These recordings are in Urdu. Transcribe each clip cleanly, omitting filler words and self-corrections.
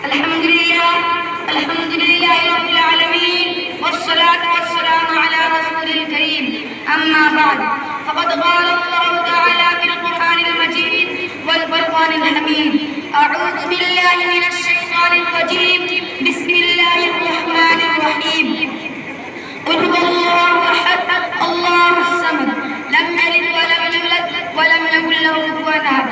الحمد لله رب العالمين، والصلاة والسلام على رسول الكريم. أما بعد، فقد قال الله تعالى في القرآن المجيد والفرقان الحميد: أعوذ بالله من الشيطان الرجيم، بسم الله الرحمن الرحيم. قل هو الله أحد الله الصمد لم يلد ولم يولد ولم يكن له كفوا أحد.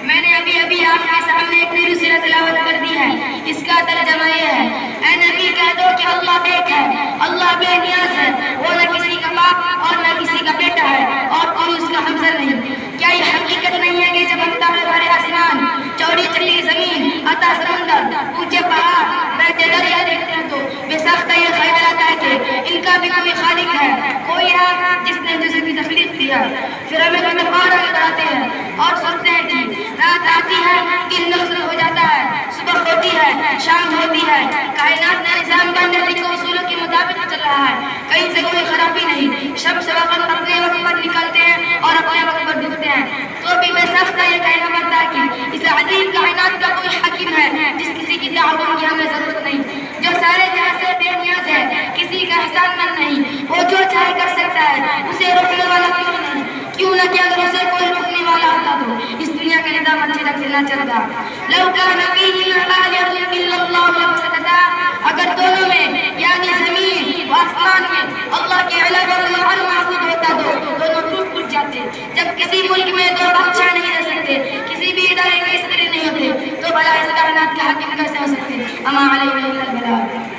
میں نے ابھی آپ کے سامنے ایک نئی سورہ تلاوت کر دی ہے. اس کا ترجمہ یہ ہے: اے نبی کہہ دو کہ اللہ ایک ہے، اللہ بے نیاز ہے، وہ نہ کسی کا باپ اور نہ کسی کا بیٹا ہے اور کوئی اس کا ہمسر نہیں. کیا یہ حقیقت نہیں ہے کہ جب ہم تارے بھرے آسمان، چوڑی چلی زمین، عطا سمندر، اونچے پہاڑ، بہتے دریا دیکھتے ہیں تو بے سخت یہ خیال آتا ہے کہ ان کا بھی کوئی خالق ہے، کوئی ہے جس نے دوسرے کی تخلیق کی ہے. پھر ہمیں پہاڑ بڑھاتے ہیں اور سوچتے ہیں کہ رات آتی ہے، دن نقص ہو جاتا ہے، صبح ہوتی ہے، شام ہوتی ہے. کائنات کا نظام بننے کے اصولوں کے مطابق چل رہا ہے، کہیں سے کوئی خرابی نہیں. شمس وقت اپنے وقت پر نکلتے ہیں اور اپنے وقت پر ڈوبتے ہیں. تو بھی بے سخت یہ کہنا پڑتا ہے کہ اس عظیم کائنات کا کوئی حاکم ہے جس کسی کی تعاون کی ہمیں ضرورت نہیں، جو سارے جہاں سے بے نیاز ہے، کسی کا احسان مند نہیں. وہ جو چاہے کر سکتا ہے، اسے روکنے والا کیوں نہ کہ اگر اسے کوئی روکنے والا ہوتا تو اس دنیا کا نظام اچھے ڈھنگ سے نہ چلتا. لو کان فیہما آلہۃ الا اللہ لفسدتا، اگر دونوں میں یعنی زمین و آسمان میں اللہ کے علاوہ کوئی اور معبود ہوتا تو دونوں ٹوٹ جاتے. جب کسی ملک میں دو بادشاہ نہیں رہ سکتے، کسی بھی ادارے میں استری نہیں ہوتے، تو بھلا اس کائنات کے حاکم کیسے ہو سکتے؟ اما علیہ البلاغ.